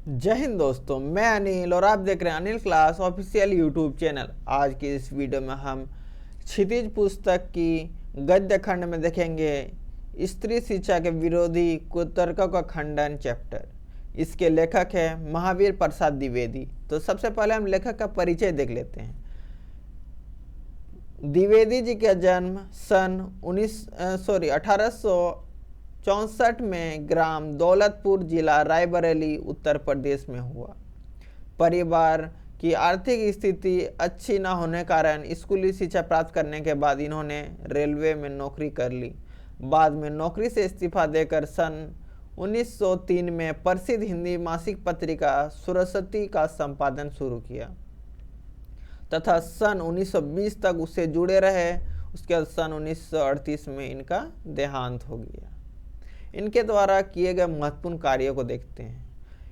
जय हिंद दोस्तों, मैं अनिल और आप देख रहे हैं Anil class official YouTube channel. आज की इस वीडियो में हम क्षितिज पुस्तक की गद्य खंड में देखेंगे स्त्री शिक्षा के विरोधी कुतर्कों का खंडन चैप्टर। इसके लेखक है महावीर प्रसाद द्विवेदी। तो सबसे पहले हम लेखक का परिचय देख लेते हैं। द्विवेदी जी का जन्म सन 1864 में ग्राम दौलतपुर जिला रायबरेली उत्तर प्रदेश में हुआ। परिवार की आर्थिक स्थिति अच्छी न होने कारण स्कूली शिक्षा प्राप्त करने के बाद इन्होंने रेलवे में नौकरी कर ली। बाद में नौकरी से इस्तीफा देकर सन 1903 में प्रसिद्ध हिंदी मासिक पत्रिका सरस्वती का संपादन शुरू किया तथा सन 1920 तक उससे जुड़े रहे। उसके बाद सन 1938 में इनका देहांत हो गया। इनके द्वारा किए गए महत्वपूर्ण कार्यों को देखते हैं।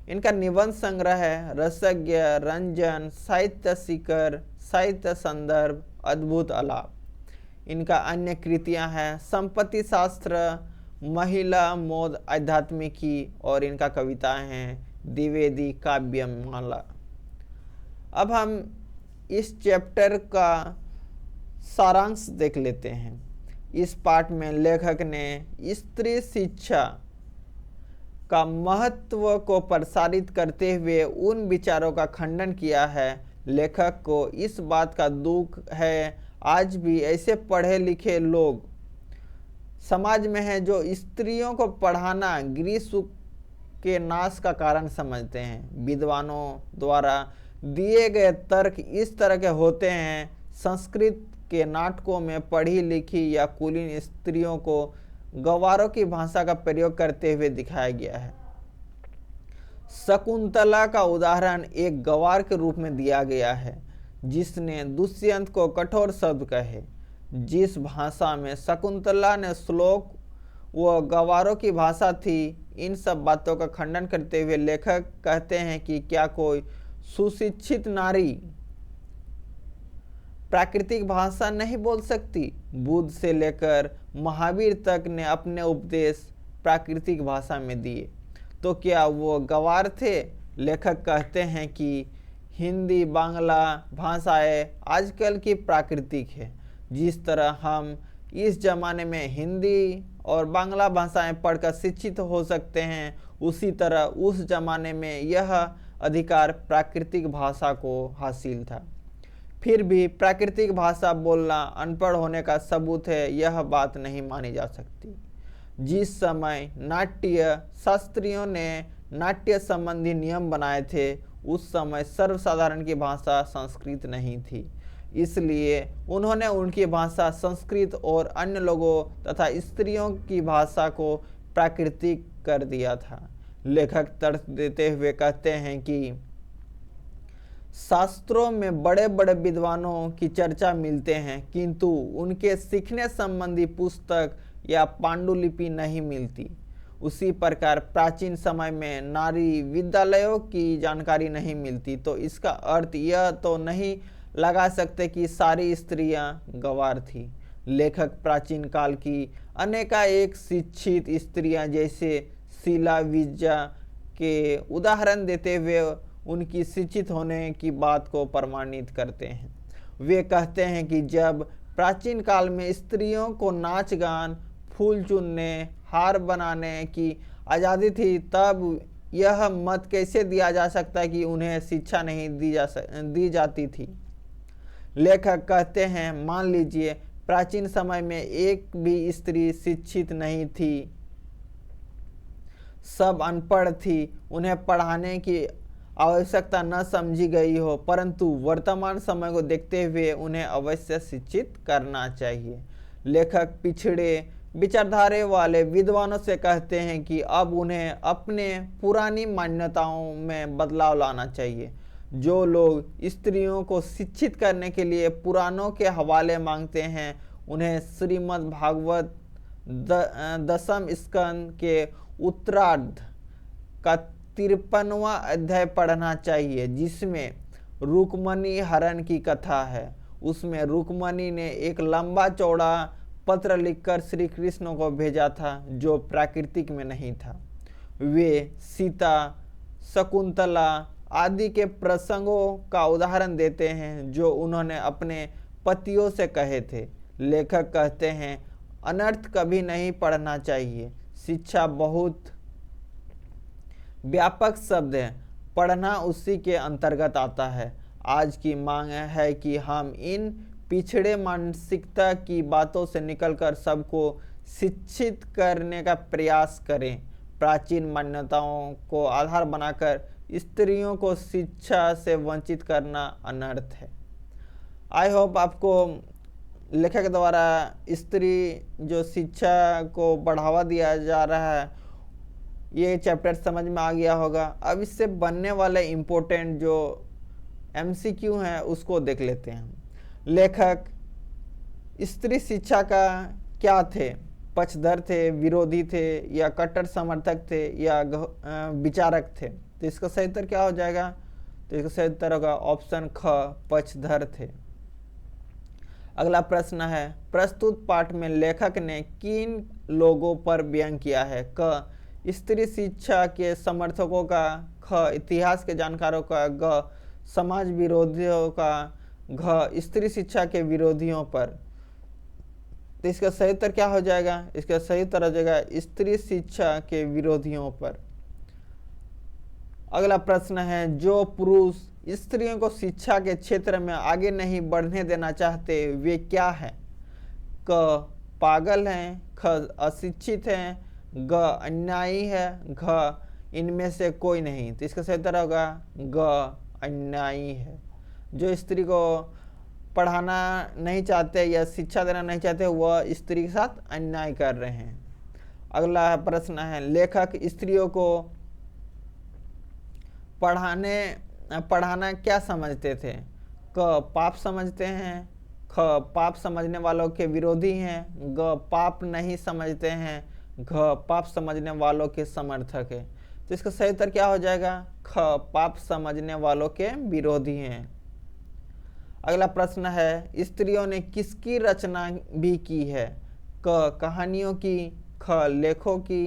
इनका निबंध संग्रह है रसज्ञ, रंजन, साहित्य शिखर, साहित्य संदर्भ, अद्भुत आलाप। इनका अन्य कृतियां हैं संपत्ति शास्त्र, महिला मोद, आध्यात्मिकी और इनका कविताएं हैं द्विवेदी काव्यमाला। अब हम इस चैप्टर का सारांश देख लेते हैं। इस पाठ में लेखक ने स्त्री शिक्षा का महत्व को प्रसारित करते हुए उन विचारों का खंडन किया है। लेखक को इस बात का दुख है आज भी ऐसे पढ़े लिखे लोग समाज में हैं जो स्त्रियों को पढ़ाना गृह सुख के नाश का कारण समझते हैं। विद्वानों द्वारा दिए गए तर्क इस तरह के होते हैं। संस्कृत के नाटकों में पढ़ी लिखी या कुलीन स्त्रियों को गवारों की भाषा का प्रयोग करते हुए दिखाया गया है। शकुंतला का उदाहरण एक गवार के रूप में दिया गया है जिसने दुष्यंत को कठोर शब्द कहे। जिस भाषा में शकुंतला ने श्लोक वह गवारों की भाषा थी। इन सब बातों का खंडन करते हुए लेखक कहते हैं कि क्या कोई सुशिक्षित नारी प्राकृतिक भाषा नहीं बोल सकती? बुद्ध से लेकर महावीर तक ने अपने उपदेश प्राकृतिक भाषा में दिए, तो क्या वो गवार थे? लेखक कहते हैं कि हिंदी बांग्ला भाषाएं आजकल की प्राकृतिक है। जिस तरह हम इस जमाने में हिंदी और बांग्ला भाषाएं पढ़कर शिक्षित हो सकते हैं, उसी तरह उस जमाने में यह अधिकार प्राकृतिक भाषा को हासिल था। फिर भी प्राकृतिक भाषा बोलना अनपढ़ होने का सबूत है, यह बात नहीं मानी जा सकती। जिस समय नाट्य शास्त्रियों ने नाट्य संबंधी नियम बनाए थे उस समय सर्वसाधारण की भाषा संस्कृत नहीं थी, इसलिए उन्होंने उनकी भाषा संस्कृत और अन्य लोगों तथा स्त्रियों की भाषा को प्राकृतिक कर दिया था। लेखक तर्क देते हुए कहते हैं कि शास्त्रों में बड़े बड़े विद्वानों की चर्चा मिलते हैं किंतु उनके सीखने संबंधी पुस्तक या पांडुलिपि नहीं मिलती। उसी प्रकार प्राचीन समय में नारी विद्यालयों की जानकारी नहीं मिलती, तो इसका अर्थ यह तो नहीं लगा सकते कि सारी स्त्रियां गंवार थी। लेखक प्राचीन काल की अनेकानेक शिक्षित स्त्रियां जैसे शीला विद्या के उदाहरण देते हुए उनकी शिक्षित होने की बात को प्रमाणित करते हैं। वे कहते हैं कि जब प्राचीन काल में स्त्रियों को नाच गान, फूल चुनने, हार बनाने की आज़ादी थी, तब यह मत कैसे दिया जा सकता है कि उन्हें शिक्षा नहीं दी जाती थी। लेखक कहते हैं मान लीजिए प्राचीन समय में एक भी स्त्री शिक्षित नहीं थी, सब अनपढ़ थी, उन्हें पढ़ाने की आवश्यकता न समझी गई हो, परंतु वर्तमान समय को देखते हुए उन्हें अवश्य शिक्षित करना चाहिए। लेखक पिछड़े विचारधारा वाले विद्वानों से कहते हैं कि अब उन्हें अपने पुरानी मान्यताओं में बदलाव लाना चाहिए। जो लोग स्त्रियों को शिक्षित करने के लिए पुराणों के हवाले मांगते हैं उन्हें श्रीमद् भागवत दशम स्कंद के उत्तरार्ध का 53वां अध्याय पढ़ना चाहिए जिसमें रुक्मणी हरण की कथा है। उसमें रुक्मणी ने एक लंबा चौड़ा पत्र लिखकर श्री कृष्ण को भेजा था जो प्राकृतिक में नहीं था। वे सीता शकुंतला आदि के प्रसंगों का उदाहरण देते हैं जो उन्होंने अपने पतियों से कहे थे। लेखक कहते हैं, अनर्थ कभी नहीं पढ़ना चाहिए। शिक्षा बहुत व्यापक शब्द है, पढ़ना उसी के अंतर्गत आता है। आज की मांग है कि हम इन पिछड़े मानसिकता की बातों से निकलकर सबको शिक्षित करने का प्रयास करें। प्राचीन मान्यताओं को आधार बनाकर स्त्रियों को शिक्षा से वंचित करना अनर्थ है। आई होप आपको लेखक द्वारा स्त्री जो शिक्षा को बढ़ावा दिया जा रहा है ये चैप्टर समझ में आ गया होगा। अब इससे बनने वाले इम्पोर्टेंट जो MCQ हैं उसको देख लेते हैं। लेखक स्त्री शिक्षा का क्या थे? पक्षधर थे, विरोधी थे, या कट्टर समर्थक थे, या विचारक थे? तो इसका सही उत्तर क्या हो जाएगा? तो इसका सही उत्तर होगा ऑप्शन ख, पक्षधर थे। अगला प्रश्न है, प्रस्तुत पाठ में लेखक ने किन लोगों पर व्यंग किया है? क, स्त्री शिक्षा के समर्थकों का, ख, इतिहास के जानकारों का, ग, समाज विरोधियों का, घ, स्त्री शिक्षा के विरोधियों पर। तो इसका सही उत्तर क्या हो जाएगा? इसका सही उत्तर हो जाएगा स्त्री शिक्षा के विरोधियों पर। अगला प्रश्न है, जो पुरुष स्त्रियों को शिक्षा के क्षेत्र में आगे नहीं बढ़ने देना चाहते वे क्या हैं? क, पागल हैं, ख, अशिक्षित हैं, ग, अन्यायी है, घ, इनमें से कोई नहीं। तो इसका सही उत्तर होगा ग, अन्यायी है। जो स्त्री को पढ़ाना नहीं चाहते या शिक्षा देना नहीं चाहते वह स्त्री के साथ अन्याय कर रहे हैं। अगला प्रश्न है, लेखक स्त्रियों को पढ़ाना क्या समझते थे? क, पाप समझते हैं, ख, पाप समझने वालों के विरोधी हैं, ग, पाप नहीं समझते हैं, घ, पाप समझने वालों के समर्थक है। तो इसका सही उत्तर क्या हो जाएगा? ख, पाप समझने वालों के विरोधी हैं। अगला प्रश्न है, स्त्रियों ने किसकी रचना भी की है? क, कहानियों की, ख, लेखों की,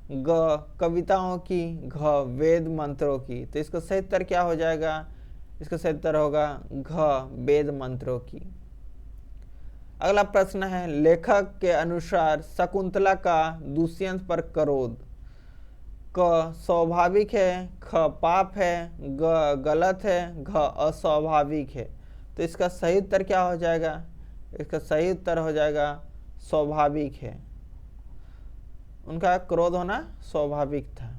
ग, कविताओं की, घ, वेद मंत्रों की। तो इसका सही उत्तर क्या हो जाएगा? इसका सही उत्तर होगा घ, वेद मंत्रों की। अगला प्रश्न है, लेखक के अनुसार शकुंतला का दुष्यंत पर क्रोध क, स्वाभाविक है, ख, पाप है, ग, गलत है, घ, अस्वाभाविक है। तो इसका सही उत्तर क्या हो जाएगा? इसका सही उत्तर हो जाएगा स्वाभाविक है। उनका क्रोध होना स्वाभाविक था।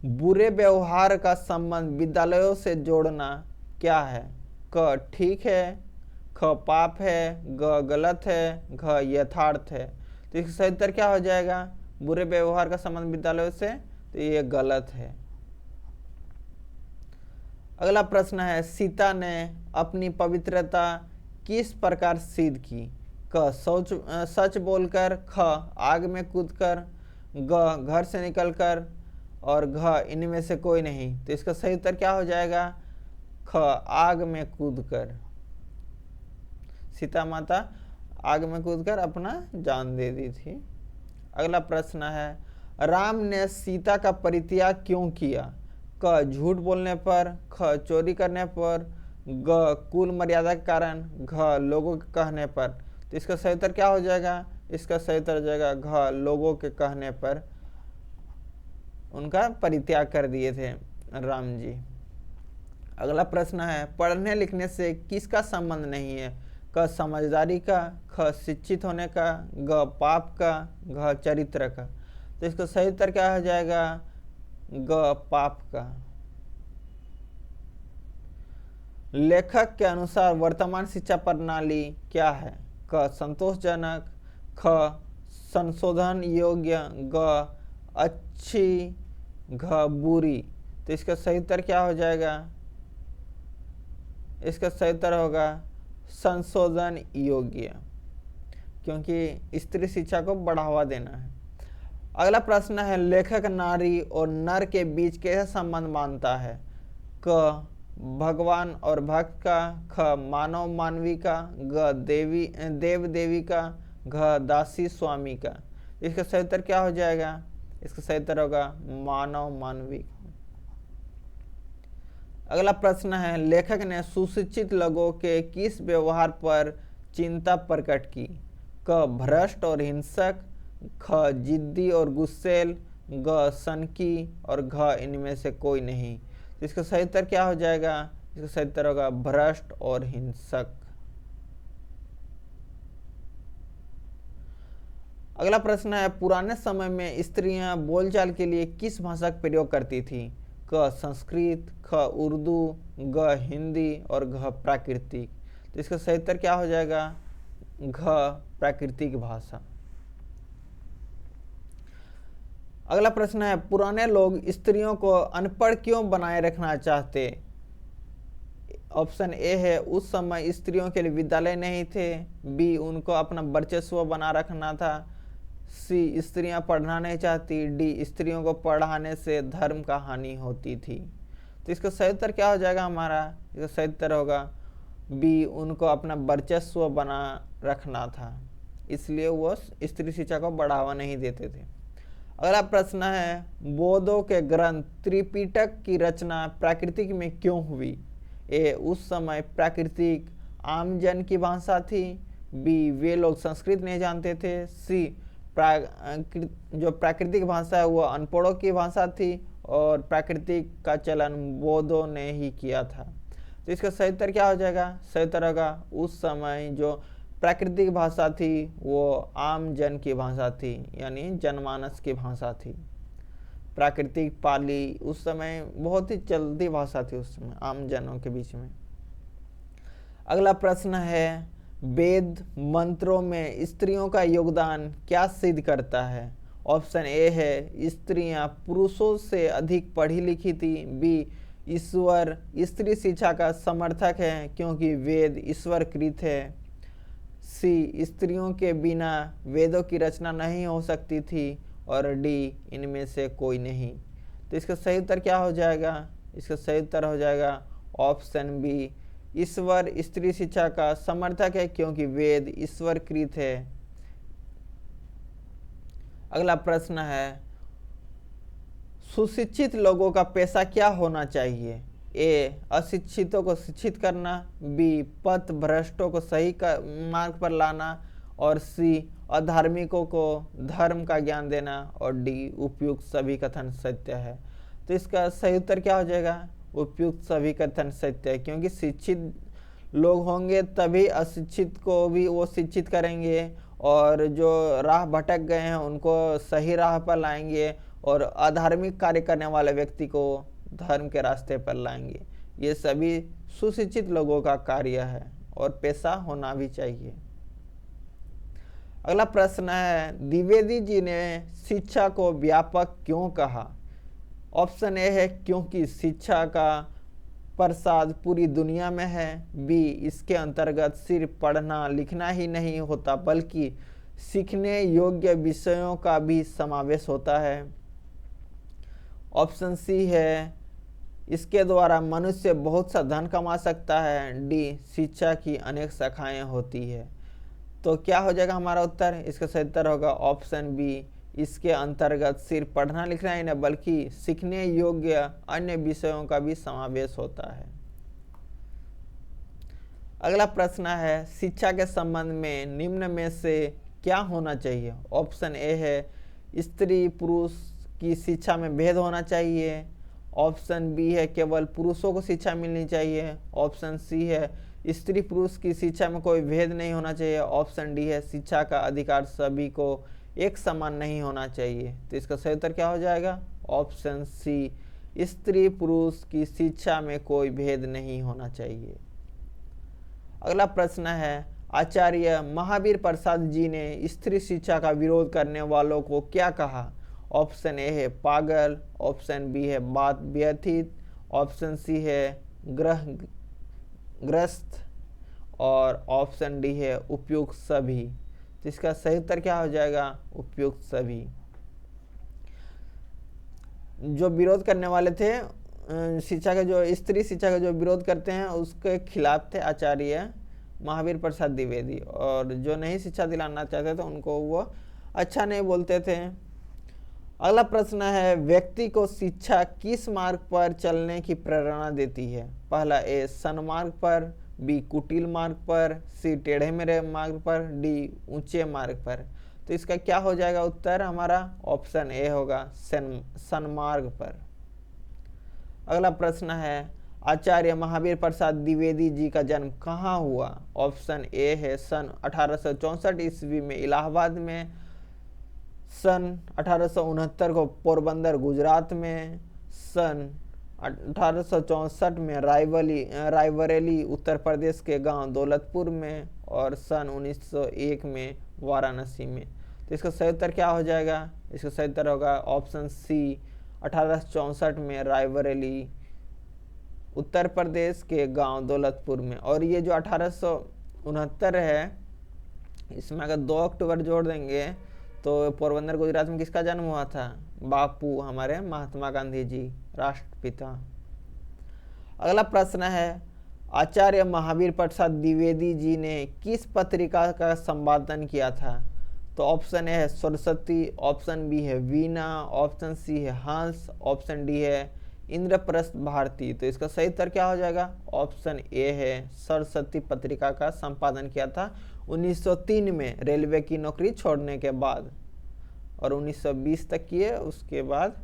बुरे व्यवहार का संबंध विद्यालयों से जोड़ना क्या है? क, ठीक है, ख, पाप है, ग, गलत है, घ, यथार्थ है। तो इसका सही उत्तर क्या हो जाएगा? बुरे व्यवहार का संबंध विद्यालयों से, तो ये गलत है। अगला प्रश्न है, सीता ने अपनी पवित्रता किस प्रकार सिद्ध की? क, सच बोलकर, ख, आग में कूदकर, ग, घर से निकलकर, और घ, इनमें से कोई नहीं। तो इसका सही उत्तर क्या हो जाएगा? ख, आग में कूदकर। सीता माता आग में कूदकर अपना जान दे दी थी। अगला प्रश्न है, राम ने सीता का परित्याग क्यों किया? क, झूठ बोलने पर, ख, चोरी करने पर, ग, कुल मर्यादा के कारण, घ, लोगों के कहने पर। तो इसका सही उत्तर क्या हो जाएगा? इसका सही उत्तर हो जाएगा घ, लोगों के कहने पर उनका परित्याग कर दिए थे राम जी। अगला प्रश्न है, पढ़ने लिखने से किसका संबंध नहीं है? क, समझदारी का, ख, शिक्षित होने का, ग, पाप का, घ, चरित्र का। तो इसका सही उत्तर क्या हो जाएगा? ग, पाप का। लेखक के अनुसार वर्तमान शिक्षा प्रणाली क्या है? क, संतोषजनक, ख, संशोधन योग्य, ग, अच्छी, घ, बुरी। तो इसका सही उत्तर क्या हो जाएगा? इसका सही उत्तर होगा संशोधन योग्य, क्योंकि स्त्री शिक्षा को बढ़ावा देना है। अगला प्रश्न है, लेखक नारी और नर के बीच कैसा संबंध मानता है? क, भगवान और भक्त का, ख, मानव मानवी का, ग, देव देवी का, घ, दासी स्वामी का। इसका सही उत्तर क्या हो जाएगा? इसका सही उत्तर होगा मानव मानवी। अगला प्रश्न है, लेखक ने सुशिक्षित लोगों के किस व्यवहार पर चिंता प्रकट की? क भ्रष्ट और हिंसक, ख जिद्दी और गुस्सैल, ग सनकी और घ इनमें से कोई नहीं। तो इसका सही उत्तर क्या हो जाएगा? इसका सही उत्तर होगा भ्रष्ट और हिंसक। अगला प्रश्न है, पुराने समय में स्त्रियां बोलचाल के लिए किस भाषा का प्रयोग करती थी? क संस्कृत, ख उर्दू, ग हिंदी और घ प्राकृतिक। तो इसका सही उत्तर क्या हो जाएगा? घ प्राकृतिक भाषा। अगला प्रश्न है, पुराने लोग स्त्रियों को अनपढ़ क्यों बनाए रखना चाहते? ऑप्शन ए है, उस समय स्त्रियों के लिए विद्यालय नहीं थे। बी, उनको अपना वर्चस्व बना रखना था। सी, स्त्रियां पढ़ना नहीं चाहती। डी, स्त्रियों को पढ़ाने से धर्म का हानि होती थी। तो इसका सही उत्तर क्या हो जाएगा हमारा? इसका सही उत्तर होगा बी, उनको अपना वर्चस्व बना रखना था, इसलिए वो स्त्री शिक्षा को बढ़ावा नहीं देते थे। अगला प्रश्न है, बौद्धों के ग्रंथ त्रिपिटक की रचना प्राकृतिक में क्यों हुई? ए, उस समय प्राकृतिक आमजन की भाषा थी। बी, वे लोग संस्कृत नहीं जानते थे। सी, जो प्राकृतिक भाषा है वो अनपढ़ों की भाषा थी और प्राकृतिक का चलन बौद्धों ने ही किया था। तो इसका सही उत्तर क्या हो जाएगा? सही उत्तर होगा उस समय जो प्राकृतिक भाषा थी वो आम जन की भाषा थी, यानी जनमानस की भाषा थी। प्राकृतिक पाली उस समय बहुत ही चलती भाषा थी उस समय आम जनों के बीच में। अगला प्रश्न है, वेद मंत्रों में स्त्रियों का योगदान क्या सिद्ध करता है? ऑप्शन ए है, स्त्रियां पुरुषों से अधिक पढ़ी लिखी थी। बी, ईश्वर स्त्री शिक्षा का समर्थक है क्योंकि वेद ईश्वरकृत है। सी, स्त्रियों के बिना वेदों की रचना नहीं हो सकती थी। और डी, इनमें से कोई नहीं। तो इसका सही उत्तर क्या हो जाएगा? इसका सही उत्तर हो जाएगा ऑप्शन बी, ईश्वर स्त्री शिक्षा का समर्थक है क्योंकि वेद ईश्वरकृत है। अगला प्रश्न है, सुशिक्षित लोगों का पेशा क्या होना चाहिए? ए, अशिक्षितों को शिक्षित करना। बी, पथ भ्रष्टों को सही मार्ग पर लाना। और सी, अधार्मिकों को धर्म का ज्ञान देना। और डी, उपयुक्त सभी कथन सत्य है। तो इसका सही उत्तर क्या हो जाएगा? उपयुक्त सभी कथन सत्य है, क्योंकि शिक्षित लोग होंगे तभी अशिक्षित को भी वो शिक्षित करेंगे और जो राह भटक गए हैं उनको सही राह पर लाएंगे और अधार्मिक कार्य करने वाले व्यक्ति को धर्म के रास्ते पर लाएंगे। ये सभी सुशिक्षित लोगों का कार्य है और पेशा होना भी चाहिए। अगला प्रश्न है, द्विवेदी जी ने शिक्षा को व्यापक क्यों कहा? ऑप्शन ए है, क्योंकि शिक्षा का प्रसाद पूरी दुनिया में है। बी, इसके अंतर्गत सिर्फ पढ़ना लिखना ही नहीं होता बल्कि सीखने योग्य विषयों का भी समावेश होता है। ऑप्शन सी है, इसके द्वारा मनुष्य बहुत सा धन कमा सकता है। डी, शिक्षा की अनेक शाखाएं होती है। तो क्या हो जाएगा हमारा उत्तर? इसका सही उत्तर होगा ऑप्शन बी, इसके अंतर्गत सिर्फ पढ़ना लिखना ही नहीं बल्कि सीखने योग्य अन्य विषयों का भी समावेश होता है। अगला प्रश्न है, शिक्षा के संबंध में निम्न में से क्या होना चाहिए? ऑप्शन ए है, स्त्री पुरुष की शिक्षा में भेद होना चाहिए। ऑप्शन बी है, केवल पुरुषों को शिक्षा मिलनी चाहिए। ऑप्शन सी है, स्त्री पुरुष की शिक्षा में कोई भेद नहीं होना चाहिए। ऑप्शन डी है, शिक्षा का अधिकार सभी को एक समान नहीं होना चाहिए। तो इसका सही उत्तर क्या हो जाएगा? ऑप्शन सी, स्त्री पुरुष की शिक्षा में कोई भेद नहीं होना चाहिए। अगला प्रश्न है, आचार्य महावीर प्रसाद जी ने स्त्री शिक्षा का विरोध करने वालों को क्या कहा? ऑप्शन ए है पागल। ऑप्शन बी है बात व्यथित। ऑप्शन सी है ग्रस्त। और ऑप्शन डी है उपयुक्त सभी। तो इसका सही उत्तर क्या हो जाएगा? उपयुक्त सभी। जो विरोध करने वाले थे शिक्षा का, जो स्त्री शिक्षा का जो विरोध करते हैं उसके खिलाफ थे आचार्य महावीर प्रसाद द्विवेदी, और जो नहीं शिक्षा दिलाना चाहते थे उनको वो अच्छा नहीं बोलते थे। अगला प्रश्न है, व्यक्ति को शिक्षा किस मार्ग पर चलने की प्रेरणा देती है? पहला ए सन्मार्ग पर, बी कुटिल मार्ग पर, सी टेढ़े मेढ़े मार्ग पर, डी ऊंचे मार्ग पर। तो इसका क्या हो जाएगा उत्तर हमारा? ऑप्शन ए होगा सन्मार्ग पर। अगला प्रश्न है, आचार्य महावीर प्रसाद द्विवेदी जी का जन्म कहाँ हुआ? ऑप्शन ए है सन 1864 ईस्वी में इलाहाबाद में, सन 1869 को पोरबंदर गुजरात में, सन 1864 में रायबरेली उत्तर प्रदेश के गांव दौलतपुर में, और सन 1901 में वाराणसी में। तो इसका सही उत्तर क्या हो जाएगा? इसका सही उत्तर होगा ऑप्शन सी 1864 में रायबरेली उत्तर प्रदेश के गांव दौलतपुर में। और ये जो 1869 है, इसमें अगर 2 अक्टूबर जोड़ देंगे तो पोरबंदर गुजरात में किसका जन्म हुआ था? बापू, हमारे महात्मा गांधी जी, राष्ट्रपिता। अगला प्रश्न है, आचार्य महावीर प्रसाद द्विवेदी जी ने किस पत्रिका का संपादन किया था? तो ऑप्शन ए है सरस्वती, ऑप्शन बी है वीणा, ऑप्शन सी है हंस, ऑप्शन डी है इंद्रप्रस्थ भारती। तो इसका सही उत्तर क्या हो जाएगा? ऑप्शन ए है सरस्वती पत्रिका का संपादन किया था 1903 में रेलवे की नौकरी छोड़ने के बाद, और 1920 तक किए, उसके बाद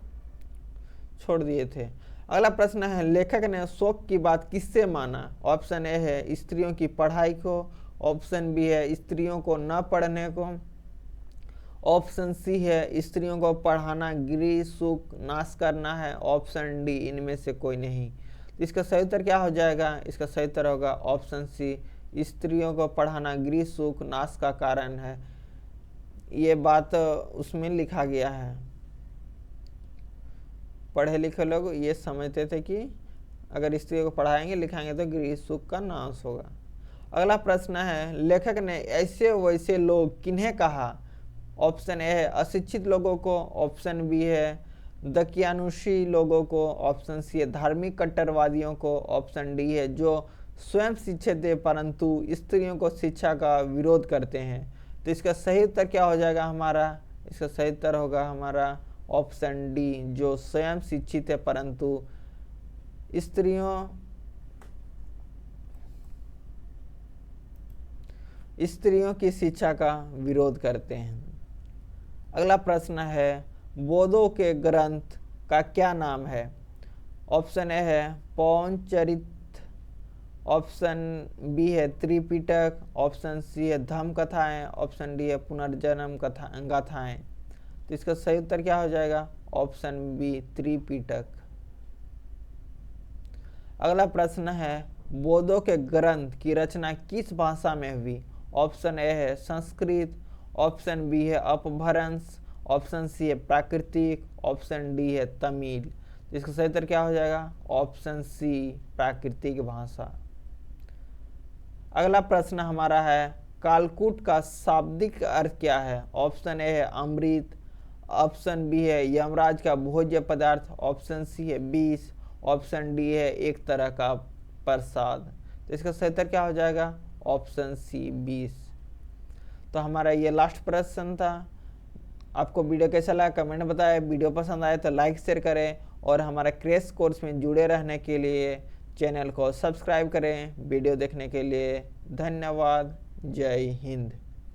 छोड़ दिए थे। अगला प्रश्न है, लेखक ने शौक की बात किससे माना? ऑप्शन ए है स्त्रियों की पढ़ाई को, ऑप्शन बी है स्त्रियों को न पढ़ने को, ऑप्शन सी है स्त्रियों को पढ़ाना गृह सुख नाश करना है, ऑप्शन डी इनमें से कोई नहीं। तो इसका सही उत्तर क्या हो जाएगा? इसका सही उत्तर होगा ऑप्शन सी, स्त्रियों को पढ़ाना गृह सुख नाश का कारण है। ये बात उसमें लिखा गया है। पढ़े लिखे लोग ये समझते थे कि अगर स्त्रियों को पढ़ाएंगे लिखाएंगे तो गृह सुख का नाश होगा। अगला प्रश्न है, लेखक ने ऐसे वैसे लोग किन्हें कहा? ऑप्शन ए है अशिक्षित लोगों को, ऑप्शन बी है दकियानुशी लोगों को, ऑप्शन सी है धार्मिक कट्टरवादियों को, ऑप्शन डी है जो स्वयं शिक्षित है परंतु स्त्रियों को शिक्षा का विरोध करते हैं। तो इसका सही उत्तर क्या हो जाएगा हमारा? इसका सही उत्तर होगा हमारा ऑप्शन डी, जो स्वयं शिक्षित है परंतु स्त्रियों की शिक्षा का विरोध करते हैं। अगला प्रश्न है, बोधों के ग्रंथ का क्या नाम है? ऑप्शन ए है पौनचरित, ऑप्शन बी है त्रिपिटक, ऑप्शन सी है धम्म कथाएं, ऑप्शन डी है पुनर्जन्म गाथाएं। तो इसका सही उत्तर क्या हो जाएगा? Option B Tripitaka. अगला प्रश्न है, बोधों के ग्रंथ की रचना किस भाषा में हुई? ऑप्शन ए है संस्कृत, ऑप्शन बी है अपभ्रंश, ऑप्शन सी है प्राकृतिक, ऑप्शन डी है तमिल। तो इसका सही उत्तर क्या हो जाएगा? ऑप्शन सी प्राकृतिक भाषा। अगला प्रश्न हमारा है, कालकूट का शाब्दिक अर्थ क्या है? ऑप्शन ए है अमृत, ऑप्शन बी है यमराज का भोज्य पदार्थ, ऑप्शन सी है विष, ऑप्शन डी है एक तरह का प्रसाद। तो इसका सही उत्तर क्या हो जाएगा? ऑप्शन सी विष। तो हमारा ये लास्ट प्रश्न था। आपको वीडियो कैसा लगा कमेंट में बताएं। वीडियो पसंद आए तो लाइक शेयर करें, और हमारा क्रैश कोर्स में जुड़े रहने के लिए चैनल को सब्सक्राइब करें। वीडियो देखने के लिए धन्यवाद। जय हिंद।